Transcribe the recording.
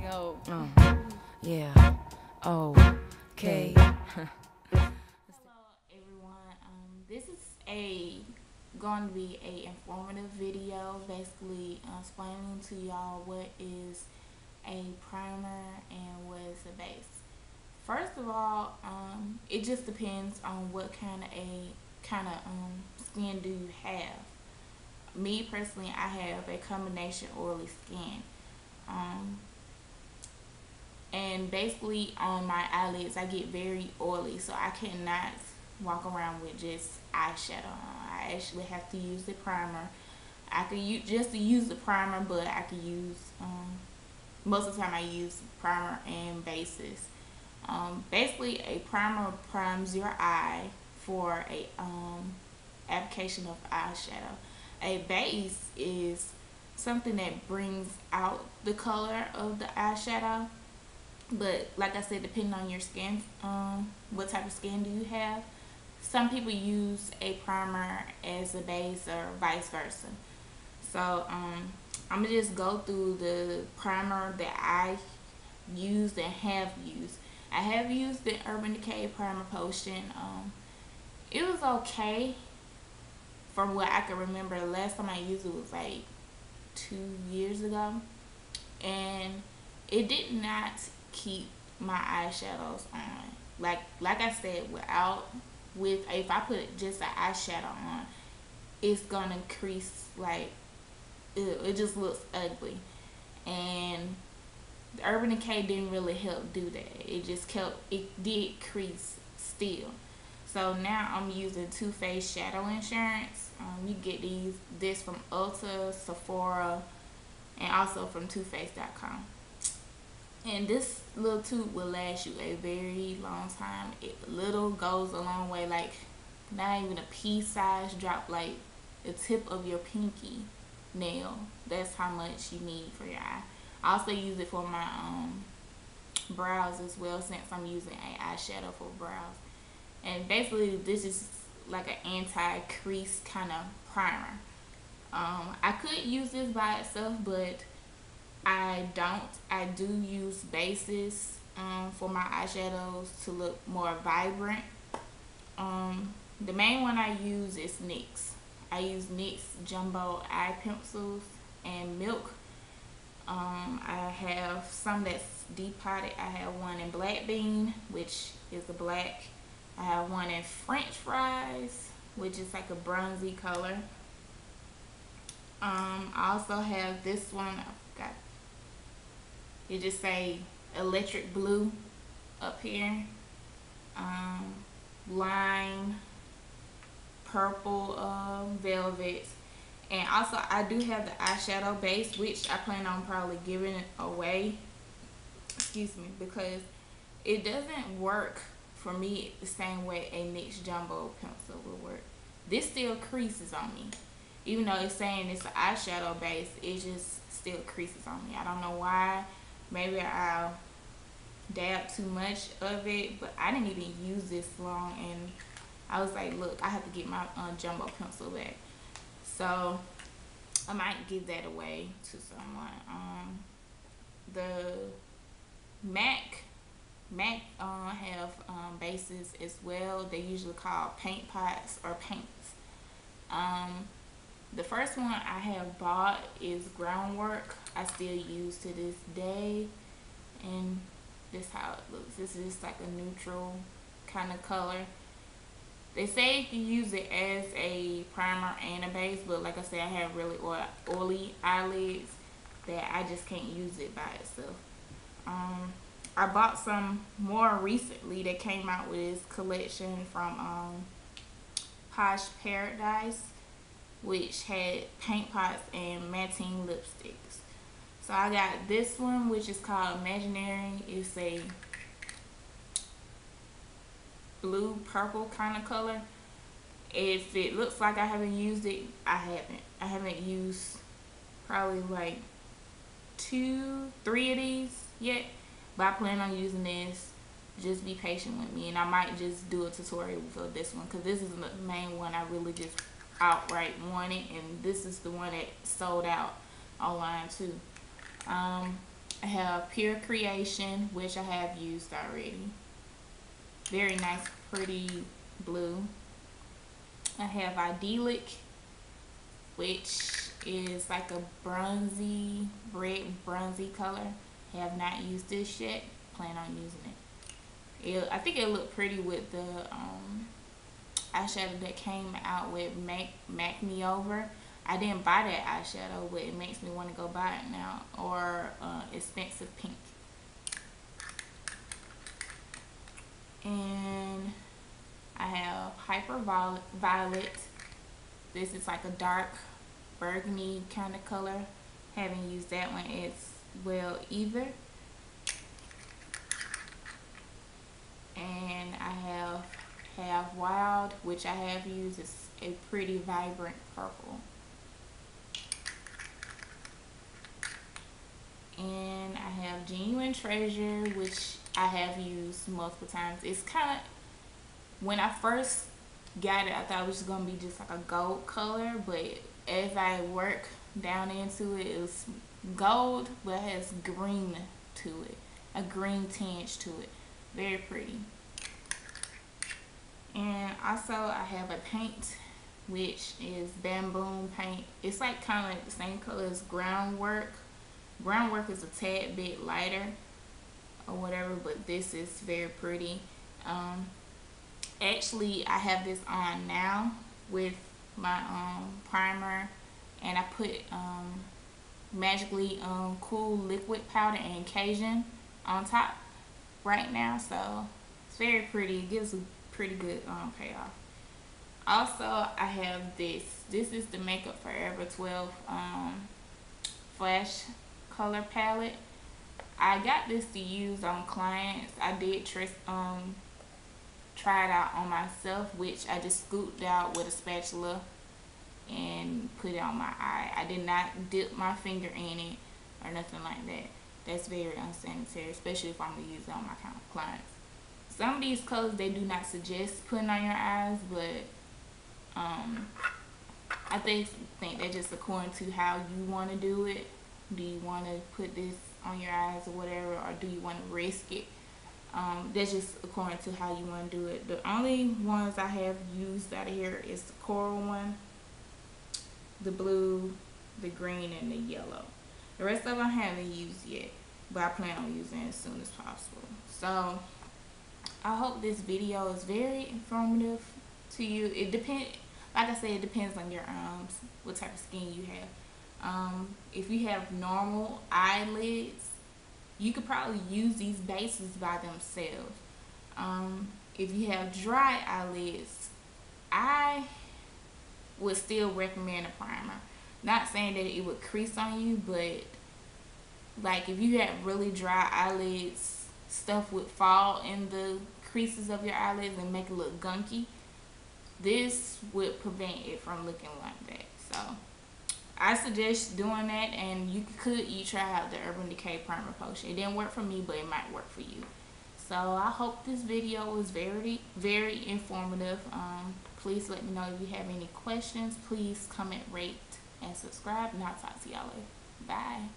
Yo. Yeah. Okay. Hello everyone. This is going to be a informative video, basically explaining to y'all what is a primer and what is a base. First of all, it just depends on what kind of skin do you have. Me personally, I have a combination oily skin. Um, and basically on my eyelids I get very oily, so I cannot walk around with just eyeshadow on. I actually have to use the primer. I could use the primer, but I could use most of the time I use primer and bases. Basically a primer primes your eye for a application of eyeshadow. A base is something that brings out the color of the eyeshadow, but like I said, depending on your skin, what type of skin do you have. Some people use a primer as a base or vice versa. So I'm gonna just go through the primer that I used and have used. I have used the Urban Decay Primer Potion. It was okay from what I can remember. The last time I used it was like 2 years ago, and it did not keep my eyeshadows on. Like I said, if I put just an eyeshadow on, it's gonna crease. Like it just looks ugly. And the Urban Decay didn't really help do that. It did crease still. So now I'm using Too Faced Shadow Insurance. You get this from Ulta, Sephora, and also from TooFaced.com. And this little tube will last you a very long time. Little goes a long way, like not even a pea size drop, like the tip of your pinky nail. That's how much you need for your eye. I also use it for my brows as well, since I'm using an eyeshadow for brows. And basically this is like an anti-crease kind of primer. I could use this by itself, but I don't. I do use bases for my eyeshadows to look more vibrant. The main one I use is NYX. I use NYX Jumbo Eye Pencils and Milk. I have some that's depotted. I have one in Black Bean, which is a black. I have one in French Fries, which is like a bronzy color. I also have this one. I forgot. It just say electric blue up here. Lime, purple, velvet. And also I do have the eyeshadow base, which I plan on probably giving it away. Excuse me, because it doesn't work for me the same way a NYX Jumbo pencil will work. This still creases on me. Even though it's saying it's an eyeshadow base, it just still creases on me. I don't know why. Maybe I dab too much of it, but I didn't even use this long, and I was like, look, I have to get my Jumbo pencil back. So I might give that away to someone. The MAC have bases as well. They usually call paint pots or paints. The first one I have bought is Groundwork. I still use to this day, and this how it looks. This is like a neutral kind of color. They say you can use it as a primer and a base, but like I said, I have really oily eyelids that I just can't use it by itself. I bought some more recently that came out with this collection from Posh Paradise, which had paint pots and matching lipsticks. So I got this one, which is called Imaginary. It's a blue purple kind of color. If it looks like I haven't used it, I haven't. I haven't used probably like 2-3 of these yet, but I plan on using this. Just be patient with me, and I might just do a tutorial for this one, because this is the main one I really just outright wanted, and this is the one that sold out online too. I I have Pure Creation, which I have used already. Very nice, pretty blue. I have Idyllic, which is like a bronzy, red bronzy color. Have not used this yet. Plan on using it. I think it'll look pretty with the eyeshadow that came out with Make Me Over. I didn't buy that eyeshadow, but it makes me want to go buy it now. Or Expensive Pink. And I have Hyper Violet. This is like a dark burgundy kind of color. Haven't used that one as well either. And I have Wild, which I have used. It's a pretty vibrant purple. And I have Genuine Treasure, which I have used multiple times. It's kind of, when I first got it, I thought it was going to be just like a gold color, but as I work down into it, it was gold, but it has green to it, a green tinge to it. Very pretty. And also I have a paint, which is Bamboo paint. It's like kind of like the same color as Groundwork. Groundwork is a tad bit lighter or whatever, but this is very pretty. Actually, I have this on now with my primer, and I put Magically Cool Liquid Powder and Cajun on top right now, so it's very pretty. It gives a pretty good payoff. Also, I have this. This is the Makeup Forever 12 Flash Color Palette. I got this to use on clients. I did try it out on myself, which I just scooped out with a spatula and put it on my eye. I did not dip my finger in it or nothing like that. That's very unsanitary, especially if I'm going to use it on my clients. Some of these colors they do not suggest putting on your eyes, but I think they're just according to how you want to do it. Do you want to put this on your eyes or whatever, or do you want to risk it? That's just according to how you want to do it. The only ones I have used out of here is the coral one, the blue, the green, and the yellow. The rest of them I haven't used yet, but I plan on using it as soon as possible. So I hope this video is very informative to you. It depends, like I said, it depends on your what type of skin you have. If you have normal eyelids, you could probably use these bases by themselves. If you have dry eyelids, I would still recommend a primer. Not saying that it would crease on you, but like if you have really dry eyelids, stuff would fall in the creases of your eyelids and make it look gunky. This would prevent it from looking like that. So I suggest doing that, and you could try out the Urban Decay Primer Potion. It didn't work for me, but it might work for you. So I hope this video was very, very informative. Please let me know if you have any questions. Please comment, rate, and subscribe, and I'll talk to y'all later. Bye.